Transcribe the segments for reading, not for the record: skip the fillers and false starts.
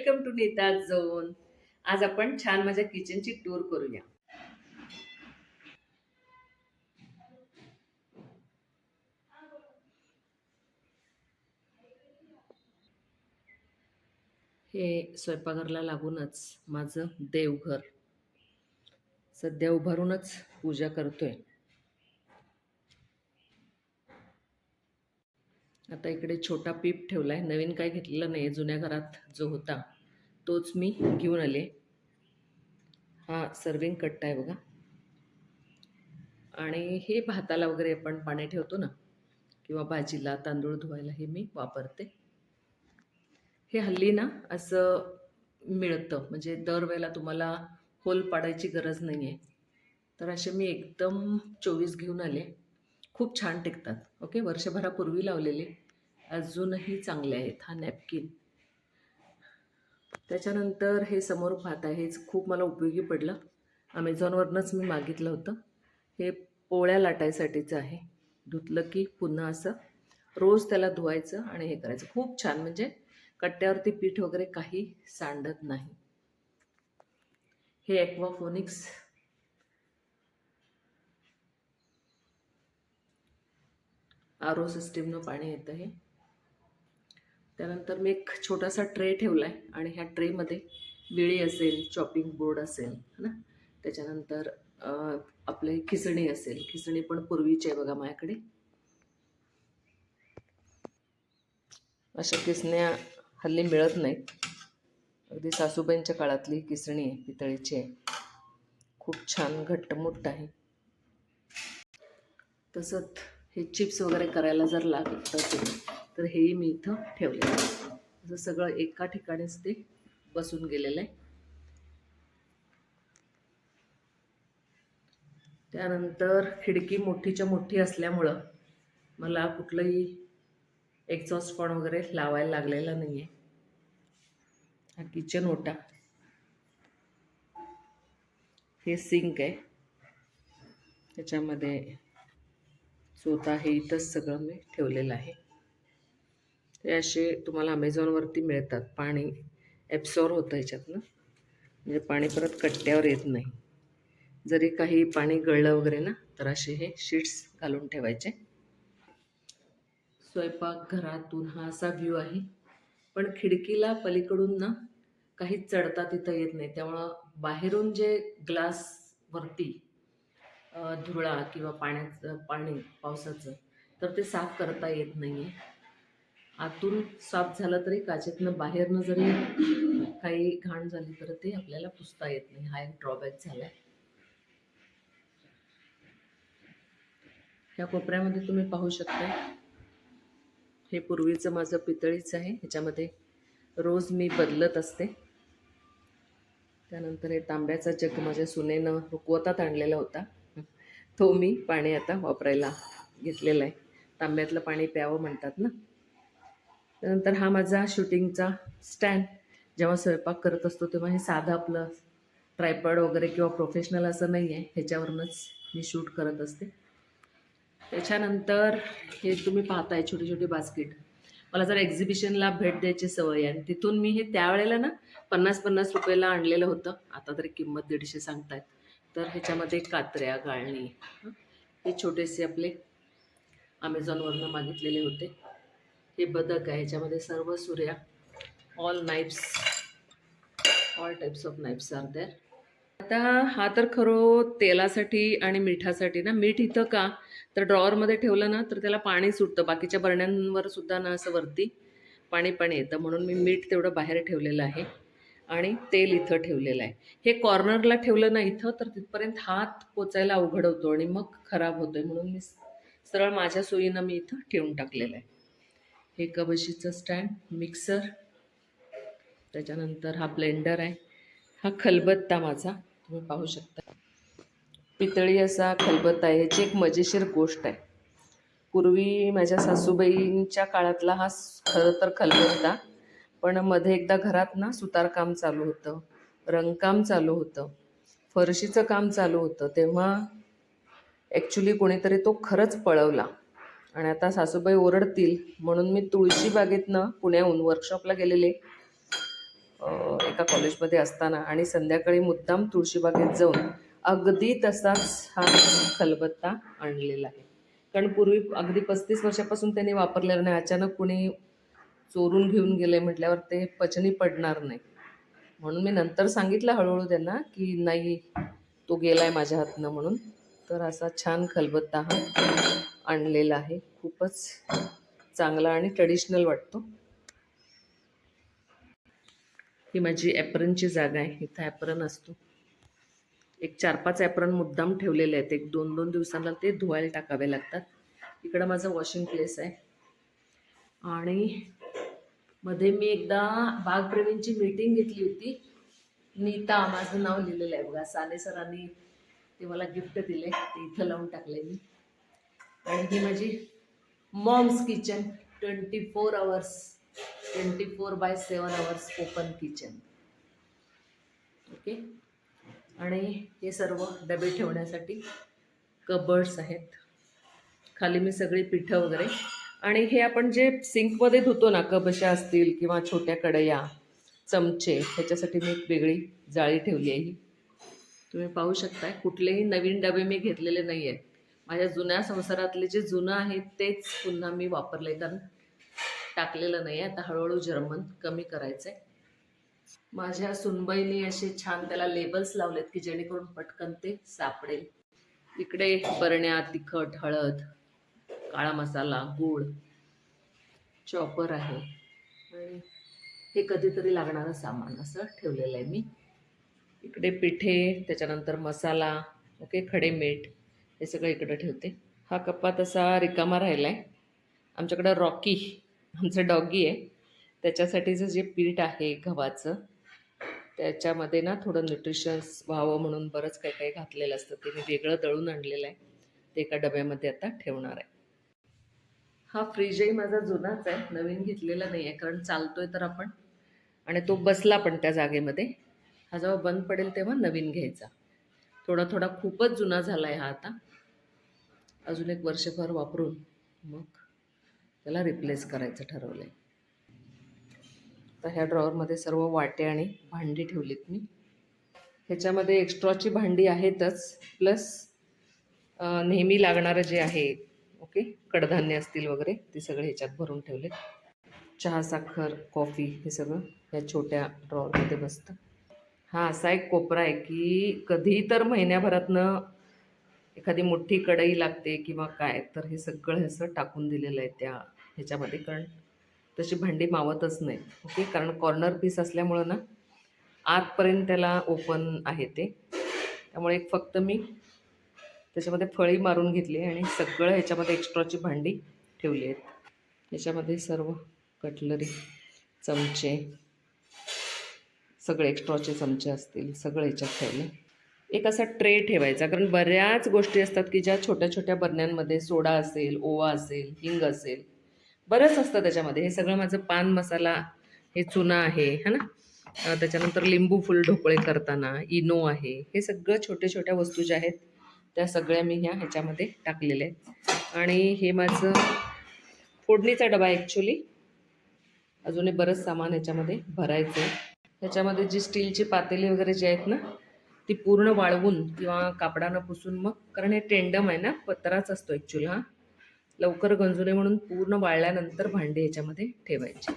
Welcome to Nita zone. आज आपण छान माझ्या किचनची टूर करूया. हे स्वयंपाकघरला लागूनच माझं देवघर. सध्या उभारूनच पूजा करतोय. आता इकडे छोटा पीप ठेवलाय. नवीन काय घेतलेलं नाही, जुन्या घरात जो होता तोच मी घेऊन आले. हा सर्विंग कट्टा आहे बघा. आणि हे भाताला वगैरे आपण पाणी ठेवतो ना, किंवा भाजीला तांदूळ धुवायला हे मी वापरते. हे हल्ली ना असं मिळतं, म्हणजे दरवेळेला तुम्हाला होल पाडायची गरज नाही आहे. तर असे मी एकदम 24 घेऊन आले. खूप छान टिकतात. ओके, वर्षभरापूर्वी लावलेले अजूनही चांगले आहेत. हा नॅपकिन. त्याच्यानंतर हे समोर भात आहे, हेच खूप मला उपयोगी पडलं. अमेझॉनवरनंच मी मागितलं होतं. हे पोळ्या लाटायसाठीचं आहे. धुतलं की पुन्हा असं रोज त्याला धुवायचं आणि हे करायचं. खूप छान, म्हणजे कट्ट्यावरती पीठ वगैरे काही सांडत नाही. हे ॲक्वाफोनिक्स आरो सिस्टीमनं पाणी येतं हे. त्यानंतर मी एक छोटासा ट्रे ठेवला आहे आणि ह्या ट्रेमध्ये विळी असेल, चॉपिंग बोर्ड असेल ना, त्याच्यानंतर आपले खिसणी असेल. खिसणी पण पूर्वीची आहे बघा माझ्याकडे. अशा किसण्या हल्ली मिळत नाहीत. अगदी सासूबाईंच्या काळातली किसणी आहे, पितळीची आहे. खूप छान घट्टमुट्ट आहे. तसंच हे चिप्स वगैरे करायला जर लागत असेल तर हेही मी इथं ठेवलेलं आहे. असं सगळं एका ठिकाणीच ते बसून गेलेलं आहे. त्यानंतर खिडकी मोठीच्या मोठी असल्यामुळं मला कुठलंही एक्झॉस्ट फॅन वगैरे लावायला लागलेला नाही आहे. हा किचन ओटा. हे सिंक आहे, त्याच्यामध्ये चोथा हे इथंच सगळं मी ठेवलेलं आहे. ते असे तुम्हाला अमेझॉनवरती मिळतात. पाणी ॲब्सॉर्ब होतं ह्याच्यातनं, म्हणजे पाणी परत कट्ट्यावर येत नाही. जरी काही पाणी गळलं वगैरे ना, तर असे हे शीट्स घालून ठेवायचे. स्वयंपाकघरातून हा असा व्ह्यू आहे. पण खिडकीला पलीकडून ना काही चढता तिथं येत नाही. त्यामुळं बाहेरून जे ग्लासवरती धुळा किंवा पाणी पावसाचं, तर ते साफ करता येत नाही आहे. आतून साफ झालं तरी काचेतनं बाहेरनं जरी काही घाण झाली तर ते आपल्याला पुसता येत नाही. हा एक ड्रॉबॅक झाला आहे. ह्या कोपऱ्यामध्ये तुम्ही पाहू शकता, हे पूर्वीचं माझं पितळीचं आहे. ह्याच्यामध्ये रोज मी बदलत असते. त्यानंतर हे तांब्याचा जग माझ्या सुनेनं रुकवतात आणलेला होता, तो मी पाणी आता वापरायला घेतलेला आहे. तांब्यातलं पाणी प्यावं म्हणतात ना. त्यानंतर हा माझा शूटिंगचा स्टँड. जेव्हा स्वयंपाक करत असतो तेव्हा हे साधं आपलं ट्रायपॉड वगैरे किंवा प्रोफेशनल असं नाही आहे, ह्याच्यावरूनच मी शूट करत असते. त्याच्यानंतर हे तुम्ही पाहताय छोटी छोटी बास्केट. मला जर एक्झिबिशनला भेट द्यायची सवय आहे आणि तिथून मी हे त्यावेळेला ना 50-50 रुपयाला आणलेलं होतं. आता तरी किंमत 150 सांगतायत. तर ह्याच्यामध्ये कात्र्या, गाळणी, हे छोटेसे आपले अमेझॉनवरनं मागितलेले होते. हे बदक आहे, ह्याच्यामध्ये सर्व सुऱ्या, all knives, all types of knives are there. आता हा तर खरं तेलासाठी आणि मिठासाठी ना. मीठ इथं का तर ड्रॉवरमध्ये ठेवलं ना तर त्याला पाणी सुटतं. बाकीच्या बरण्यांवर सुद्धा ना असं वरती पाणी येतं, म्हणून मी मीठ तेवढं बाहेर ठेवलेलं आहे आणि तेल इथं ठेवलेलं आहे. हे कॉर्नरला ठेवलं ना इथं तर तिथपर्यंत हात पोचायला अवघड होतो आणि मग खराब होतोय, म्हणून मी सरळ माझ्या सोयीनं मी इथं ठेवून टाकलेलं आहे. हे कबशीचं स्टँड, मिक्सर, त्याच्यानंतर हा ब्लेंडर आहे. हा खलबत्ता माझा तुम्ही पाहू शकता, पितळी असा खलबत्ता आहे. ह्याची एक मजेशीर गोष्ट आहे. पूर्वी माझ्या सासूबाईंच्या काळातला हा खरं तर खलबत्ता, पण मध्ये एकदा घरात ना सुतारकाम चालू होतं, रंगकाम चालू होतं, फरशीचं काम चालू होतं, तेव्हा ॲक्च्युली कोणीतरी तो खरंच पळवला. आणि आता सासूबाई ओरडतील म्हणून मी तुळशीबागेतनं पुण्याहून वर्कशॉपला गेलेले, एका कॉलेजमध्ये असताना आणि संध्याकाळी मुद्दाम तुळशीबागेत जाऊन अगदी तसाच हा खलबत्ता आणलेला आहे. कारण पूर्वी अगदी 35 वर्षापासून त्यांनी वापरलेला नाही. अचानक कुणी चोरून घेऊन गेले म्हटल्यावर ते पचनी पडणार नाही. म्हणून मी नंतर सांगितलं हळूहळू त्यांना की नाही, तो गेलाय माझ्या हातनं म्हणून. तर असा छान खलबत्ता हा आणलेला आहे. खूपच चांगला आणि ट्रेडिशनल वाटतो. ही माझी ॲप्रनची जागा आहे. इथं ॲप्रन असतो. एक 4-5 ॲप्रन मुद्दाम ठेवलेले आहेत. एक 2-2 दिवसांना ते धुवायला टाकावे लागतात. इकडं माझं वॉशिंग प्लेस आहे. आणि मध्ये मी एकदा बागप्रेमींची मीटिंग घेतली होती. नीता माझं नाव लिहिलेलं आहे बघा. साने सरांनी ते मला गिफ्ट दिले, ते इथं लावून टाकले मी. आणि ही माझी moms kitchen, 24 hours 24/7 hours open kitchen. Okay. आणि हे सर्व डबे ठेवण्यासाठी कबर्ड्स आहेत. खाली मी सगळी पिठं वगैरे, आणि हे आपण जे सिंकमध्ये धुतो ना, कबशा असतील किंवा छोट्या कढया, चमचे, ह्याच्यासाठी मी एक वेगळी जाळी ठेवली आहे. ही तुम्ही पाहू शकताय. कुठलेही नवीन डबे मी घेतलेले नाही आहेत. माझ्या जुन्या संसारातले जे जुनं आहे तेच पुन्हा मी वापरले, कारण टाकलेलं नाही आहे. आता हळूहळू जर्मन कमी करायचं आहे. माझ्या सुनबाईंनी असे छान त्याला लेबल्स लावलेत की जेणेकरून पटकन ते सापडेल. इकडे बरण्या, तिखट, हळद, काळा मसाला, गूळ, चॉपर आहे आणि हे कधीतरी लागणारं सामान असं ठेवलेलं आहे मी. इकडे पिठे, त्याच्यानंतर मसाला, ओके, खडे मीठ, हे सगळं इकडं ठेवते. हा कप्पा तसा रिकामा राहिला आहे. आमच्याकडं रॉकी, आमचं डॉगी आहे, त्याच्यासाठीचं जे पीठ आहे गव्हाचं, त्याच्यामध्ये ना थोडं न्यूट्रिशन्स व्हावं म्हणून बरंच काही काही घातलेलं असतं. ते मी वेगळं दळून आणलेलं आहे. ते एका डब्यामध्ये आता ठेवणार आहे. हा फ्रीजही माझा जुनाच आहे, नवीन घेतलेला नाही आहे, कारण चालतोय तर आपण, आणि तो बसला पण त्या जागेमध्ये. हा जेव्हा बंद पडेल तेव्हा नवीन घ्यायचा. थोडा थोडा खूपच जुना झाला आहे हा आता. अजून एक वर्षभर वापरून मग त्याला रिप्लेस करायचं ठरवलं आहे. तर ह्या ड्रॉवरमध्ये सर्व वाटे आणि भांडी ठेवलीत मी. ह्याच्यामध्ये एक्स्ट्राची भांडी आहेतच, प्लस नेहमी लागणारं जे आहे, ओके, कडधान्य असतील वगैरे, ते सगळे ह्याच्यात भरून ठेवले. चहा, साखर, कॉफी, हे सगळं ह्या छोट्या ड्रॉवरमध्ये बसतं. हा असा एक कोपरा आहे की कधी तर महिन्याभरातनं एखादी मोठी कढई लागते किंवा काय, तर हे सगळं असं टाकून दिलेलं आहे त्या ह्याच्यामध्ये, कारण तशी भांडी मावतच नाही. ओके, कारण कॉर्नर पीस असल्यामुळं ना आतपर्यंत त्याला ओपन आहे ते, त्यामुळे एक फक्त मी त्याच्यामध्ये फळी मारून घेतली आणि सगळं ह्याच्यामध्ये एक्स्ट्राची भांडी ठेवली आहेत. ह्याच्यामध्ये सर्व कटलरी, चमचे, सगळे एक्स्ट्राचे चमचे असतील सगळे ह्याच्यात ठेवले. एक असा ट्रे ठेवायचा, कारण बऱ्याच गोष्टी असतात की ज्या छोट्या छोट्या बरण्यांमध्ये, सोडा असेल, ओवा असेल, हिंग असेल, बरंच असतं त्याच्यामध्ये. हे सगळं माझं पान मसाला, हे चुना आहे है ना, त्याच्यानंतर लिंबू फुल ढोकळे करताना इनो आहे, हे सगळं छोट्या छोट्या वस्तू ज्या आहेत त्या सगळ्या मी ह्याच्यामध्ये टाकलेल्या आहेत. आणि हे माझं फोडणीचा डबा आहे ॲक्च्युली. अजूनही बरंच सामान ह्याच्यामध्ये भरायचं आहे. ह्याच्यामध्ये जी स्टीलची पातेली वगैरे जी आहेत ना, ती पूर्ण वाळवून किंवा कापडानं पुसून, मग कारण हे टेंडम आहे ना, पत्राच असतो ॲक्च्युली हा, लवकर गंजू नये म्हणून पूर्ण वाळल्यानंतर भांडे ह्याच्यामध्ये ठेवायचे.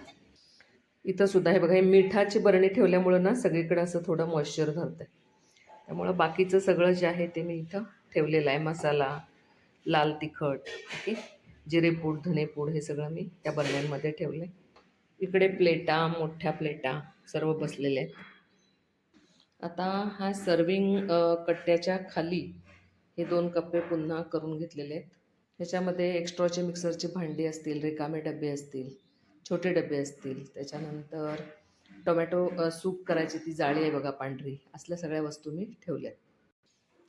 इथं सुद्धा हे बघा, हे मिठाची बरणी ठेवल्यामुळं ना सगळीकडे असं थोडं मॉइश्चर धरतं, त्यामुळं बाकीचं सगळं जे आहे ते मी इथं ठेवलेलं आहे. मसाला, लाल तिखट, ओके, जिरेपूड, धनेपूड, हे सगळं मी त्या बरण्यांमध्ये ठेवलं आहे. इकडे प्लेटा, मोठ्या प्लेटा सर्व बसलेले आहेत. आता हा सर्विंग कट्ट्याच्या खाली हे 2 कप्पे पुन्हा करून घेतलेले आहेत. ह्याच्यामध्ये एक्स्ट्राचे मिक्सरची भांडी असतील, रिकामे डबे असतील, छोटे डबे असतील, त्याच्यानंतर टोमॅटो सूप करायची ती जाळी आहे बघा पांढरी, असल्या सगळ्या वस्तू मी ठेवल्यात.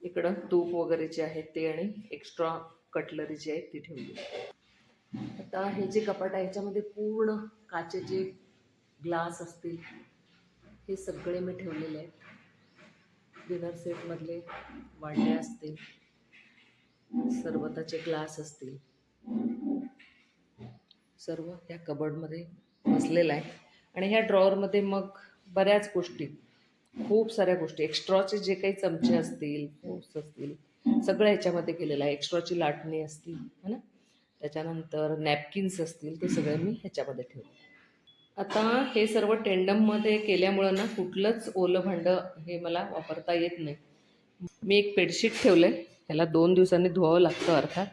इकडं तूप वगैरे जे आहे ते आणि एक्स्ट्रा कटलरी जी आहे ती ठेवली. आता हे जे कपाट आहे ह्याच्यामध्ये पूर्ण काचेचे ग्लास असतील, हे सगळे मी ठेवलेले आहेत. डिनर सेटमधले वाटे असतील, सरबताचे ग्लास असतील, सर्व ह्या कबर्डमध्ये बसलेलं आहे. आणि ह्या ड्रॉवरमध्ये मग बऱ्याच गोष्टी, खूप साऱ्या गोष्टी, एक्स्ट्राचे जे काही चमचे असतील, फोर्क्स असतील, सगळं ह्याच्यामध्ये केलेलं आहे. एक्स्ट्राची लाटणी असतील, है ना, त्याच्यानंतर नॅपकिन्स असतील, ते सगळे मी ह्याच्यामध्ये ठेवले. आता हे सर्व टेंडममध्ये केल्यामुळं ना कुठलंच ओलं भांडं हे मला वापरता येत नाही. मी एक बेडशीट ठेवलं आहे, ह्याला 2 दिवसांनी धुवावं लागतं अर्थात.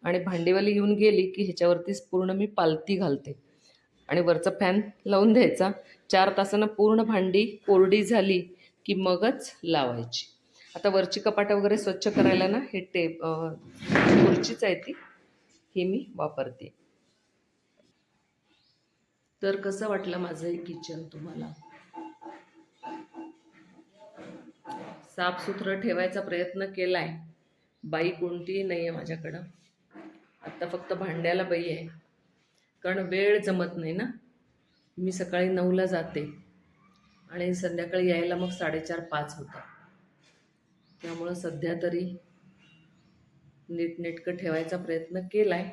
आणि भांडीवाली येऊन गेली की ह्याच्यावरतीच पूर्ण मी पालती घालते आणि वरचा फॅन लावून द्यायचा. 4 तासानं पूर्ण भांडी कोरडी झाली की मगच लावायची. आता वरची कपाटं वगैरे स्वच्छ करायला ना हे खुर्चीच आहे ती, ही मी वापरते. तर कसं वाटलं माझं हे किचन तुम्हाला? साफसुथरं ठेवायचा प्रयत्न केला आहे. बाई कोणतीही नाही आहे माझ्याकडं. आत्ता फक्त भांड्याला बाई आहे, कारण वेळ जमत नाही ना. मी सकाळी 9ला जाते आणि संध्याकाळी यायला मग 4:30-5 होतात. त्यामुळं सध्या तरी नीटनेटकं ठेवायचा प्रयत्न केला आहे.